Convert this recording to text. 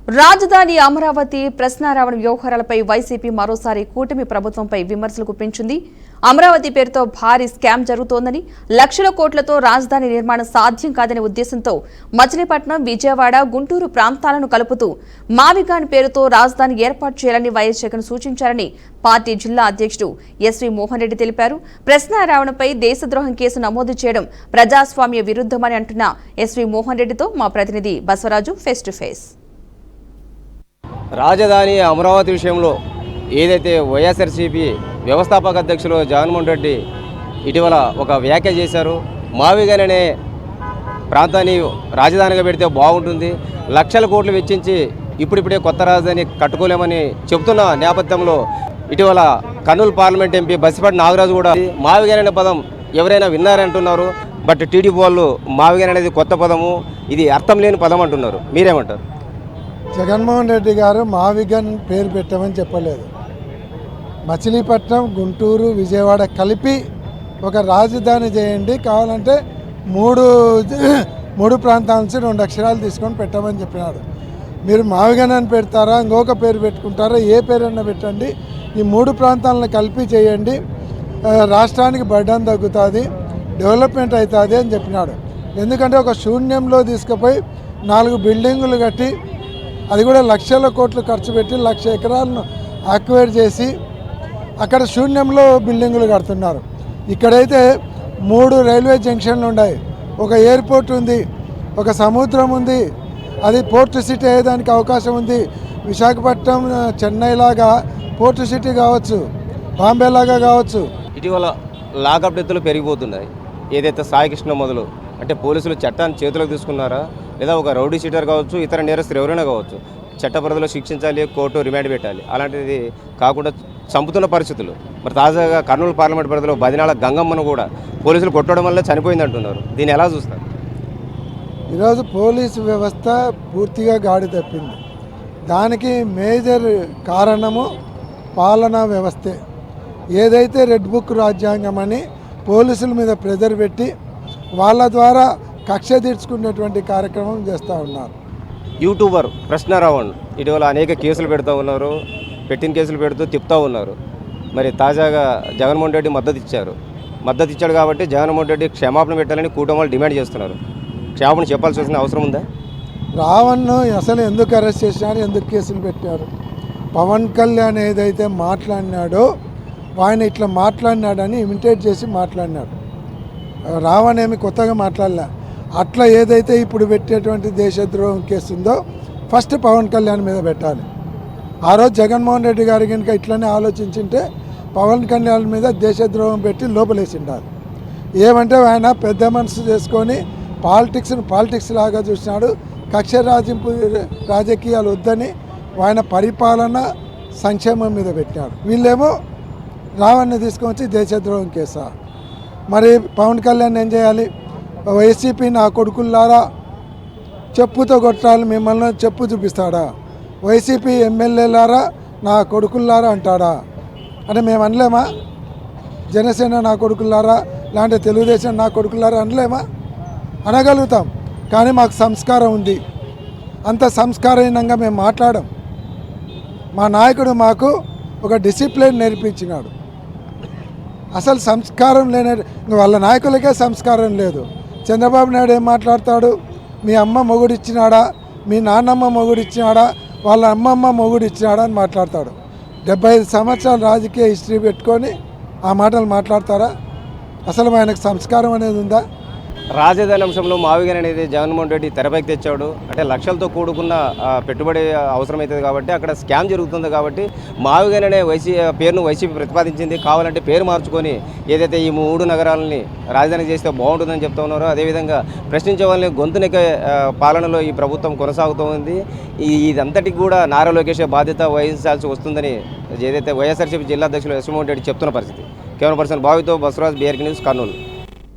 రాజధాని అమరావతి ప్రశ్నారావణ వ్యవహారాలపై వైసీపీ మరోసారి కూటమి ప్రభుత్వంపై విమర్శలు గుప్పించింది. అమరావతి పేరుతో భారీ స్కామ్ జరుగుతోందని, లక్షల కోట్లతో రాజధాని నిర్మాణం సాధ్యం కాదనే ఉద్దేశంతో మచిలీపట్నం, విజయవాడ, గుంటూరు ప్రాంతాలను కలుపుతూ మావిగాన్ పేరుతో రాజధాని ఏర్పాటు చేయాలని వైఎస్ జగన్ సూచించారని పార్టీ జిల్లా అధ్యక్షుడు ఎస్వి మోహన్ రెడ్డి తెలిపారు. ప్రశ్నారావణపై దేశద్రోహం కేసు నమోదు చేయడం ప్రజాస్వామ్య విరుద్ధమని అంటున్న ఎస్వి మోహన్ రెడ్డితో మా ప్రతినిధి బసవరాజు ఫేస్ టు ఫేస్. రాజధాని అమరావతి విషయంలో ఏదైతే వైఎస్ఆర్సీపీ వ్యవస్థాపక అధ్యక్షులు జగన్మోహన్ రెడ్డి ఇటీవల ఒక వ్యాఖ్య చేశారు. మావిగాన్ అనే ప్రాంతాన్ని రాజధానిగా పెడితే బాగుంటుంది, లక్షల కోట్లు వెచ్చించి ఇప్పుడిప్పుడే కొత్త రాజధాని కట్టుకోలేమని చెబుతున్న నేపథ్యంలో ఇటీవల కర్నూలు పార్లమెంట్ ఎంపీ బసిపాటి నాగరాజు కూడా మావిగాన్ అనే పదం ఎవరైనా విన్నారంటున్నారు. బట్ టీడీపీ వాళ్ళు మావిగాన్ అనేది కొత్త పదము, ఇది అర్థం లేని పదం అంటున్నారు. మీరేమంటారు? జగన్మోహన్ రెడ్డి గారు మావిగాన్ పేరు పెట్టమని చెప్పలేదు. మచిలీపట్నం, గుంటూరు, విజయవాడ కలిపి ఒక రాజధాని చేయండి, కావాలంటే మూడు ప్రాంతాల నుంచి 2 అక్షరాలు తీసుకొని పెట్టమని చెప్పినాడు. మీరు మావిగాన్ అని పెడతారా, ఇంకొక పేరు పెట్టుకుంటారా, ఏ పేరన్నా పెట్టండి, ఈ 3 ప్రాంతాలను కలిపి చేయండి, రాష్ట్రానికి బర్డన్ తగ్గుతుంది, డెవలప్మెంట్ అవుతుంది అని చెప్పినాడు. ఎందుకంటే ఒక శూన్యంలో తీసుకుపోయి 4 బిల్డింగులు కట్టి, అది కూడా లక్షల కోట్లు ఖర్చు పెట్టి 1,00,000 ఎకరాలను అక్వైర్ చేసి అక్కడ శూన్యంలో బిల్డింగులు కడుతున్నారు. ఇక్కడైతే 3 రైల్వే జంక్షన్లు ఉన్నాయి, ఒక ఎయిర్పోర్ట్ ఉంది, ఒక సముద్రం ఉంది, అది పోర్ట్ సిటీ అయ్యేదానికి అవకాశం ఉంది. విశాఖపట్నం, చెన్నై లాగా పోర్ట్ సిటీ కావచ్చు, బాంబే లాగా కావచ్చు. ఇటీవల లాకప్ డెత్తులు పెరిగిపోతున్నాయి. ఏదైతే సాయికృష్ణ మొదలు అంటే పోలీసులు చట్టాన్ని చేతులకు తీసుకున్నారా, లేదా ఒక రౌడీ షీటర్ కావచ్చు, ఇతర నేరస్తులు ఎవరైనా కావచ్చు, చట్ట పరిధిలో శిక్షించాలి, కోర్టు రిమాండ్ పెట్టాలి. అలాంటిది కాకుండా చంపుతున్న పరిస్థితులు. మరి తాజాగా కర్నూలు పార్లమెంట్ పరిధిలో బదినాల గంగమ్మను కూడా పోలీసులు కొట్టడం వల్ల చనిపోయింది అంటున్నారు. దీన్ని ఎలా చూస్తారు? ఈరోజు పోలీసు వ్యవస్థ పూర్తిగా గాడి తప్పింది. దానికి మేజర్ కారణము పాలనా వ్యవస్థే. ఏదైతే రెడ్ బుక్ రాజ్యాంగం అని పోలీసుల మీద ప్రెజర్ పెట్టి వాళ్ళ ద్వారా కక్ష తీర్చుకునేటువంటి కార్యక్రమం చేస్తూ ఉన్నారు. యూట్యూబర్ ప్రశ్నారావణ్ ఇటీవల అనేక కేసులు పెడుతూ ఉన్నారు, పెట్టిన కేసులు పెడుతూ తిప్పుతూ ఉన్నారు. మరి తాజాగా జగన్మోహన్ రెడ్డి మద్దతు ఇచ్చాడు కాబట్టి జగన్మోహన్ రెడ్డి క్షమాపణ పెట్టాలని కూటమి వాళ్ళు డిమాండ్ చేస్తున్నారు. క్షమాపణ చెప్పాల్సిన అవసరం ఉందా? రావణ్ను అసలు ఎందుకు అరెస్ట్ చేసినారు, ఎందుకు కేసులు పెట్టారు? పవన్ కళ్యాణ్ ఏదైతే మాట్లాడినాడో ఆయన ఇట్లా మాట్లాడినాడని ఇమిటేట్ చేసి మాట్లాడినాడు. రావణ్ ఏమి కొత్తగా మాట్లాడలే. అట్లా ఏదైతే ఇప్పుడు పెట్టేటువంటి దేశద్రోహం కేసు ఉందో ఫస్ట్ పవన్ కళ్యాణ్ మీద పెట్టాలి. ఆ రోజు జగన్మోహన్ రెడ్డి గారి కనుక ఇట్లనే ఆలోచించింటే పవన్ కళ్యాణ్ మీద దేశద్రోహం పెట్టి లోపలేసిండాలి. ఏమంటే ఆయన పెద్ద మనసు చేసుకొని పాలిటిక్స్ లాగా చూసినాడు. కక్ష రాజకీయాలు వద్దని ఆయన పరిపాలన సంక్షేమం మీద పెట్టినాడు. వీళ్ళేమో రావణ్ని తీసుకొచ్చి దేశద్రోహం కేసా. మరి పవన్ కళ్యాణ్ ఏం చేయాలి? వైసీపీ నా కొడుకుల్లారా చెప్పుతో కొట్టాలి, మిమ్మల్ని చెప్పు చూపిస్తాడా? వైసీపీ ఎమ్మెల్యేలారా నా కొడుకుల్లారా అంటాడా? అంటే మేము అనలేమా? జనసేన నా కొడుకుల్లారా, లేదంటే తెలుగుదేశం నా కొడుకుల్లారా అనలేమా? అనగలుగుతాం. కానీ మాకు సంస్కారం ఉంది. అంత సంస్కారహీనంగా మేము మాట్లాడం. మా నాయకుడు మాకు ఒక డిసిప్లిన్ నేర్పించినాడు. అసలు సంస్కారం లేని వాళ్ళ నాయకులకే సంస్కారం లేదు. చంద్రబాబు నాయుడు ఏం మాట్లాడతాడు? మీ అమ్మ మొగుడిచ్చినాడా, మీ నాన్నమ్మ మొగుడిచ్చినాడా, వాళ్ళ అమ్మమ్మ మొగుడిచ్చినాడా అని మాట్లాడతాడు. 75 సంవత్సరాల రాజకీయ హిస్టరీ పెట్టుకొని ఆ మాటలు మాట్లాడతారా? అసలు ఆయనకు సంస్కారం అనేది ఉందా? రాజధాని అంశంలో మావిగాన్ అనేది జగన్మోహన్ రెడ్డి తెరపైకి తెచ్చాడు. అంటే లక్షలతో కూడుకున్న పెట్టుబడి అవసరమవుతుంది కాబట్టి అక్కడ స్కామ్ జరుగుతుంది కాబట్టి మావిగాన్ అనే పేరును వైసీపీ ప్రతిపాదించింది. కావాలంటే పేరు మార్చుకొని ఏదైతే ఈ 3 నగరాలని రాజధాని చేస్తే బాగుంటుందని చెప్తా ఉన్నారో అదేవిధంగా ప్రశ్నించే వాళ్ళని గొంతునెక్కే పాలనలో ఈ ప్రభుత్వం కొనసాగుతూ ఉంది. ఇదంతటికి కూడా నారా లోకేష్ బాధ్యత వహించాల్సి వస్తుందని ఏదైతే వైఎస్ఆర్సీపీ జిల్లా అధ్యక్షులు ఎస్వి మోహన్ రెడ్డి చెప్తున్న పరిస్థితి. కెమెరా పర్సన్ బావితో బసవరాజ్, BRK న్యూస్, కర్నూలు.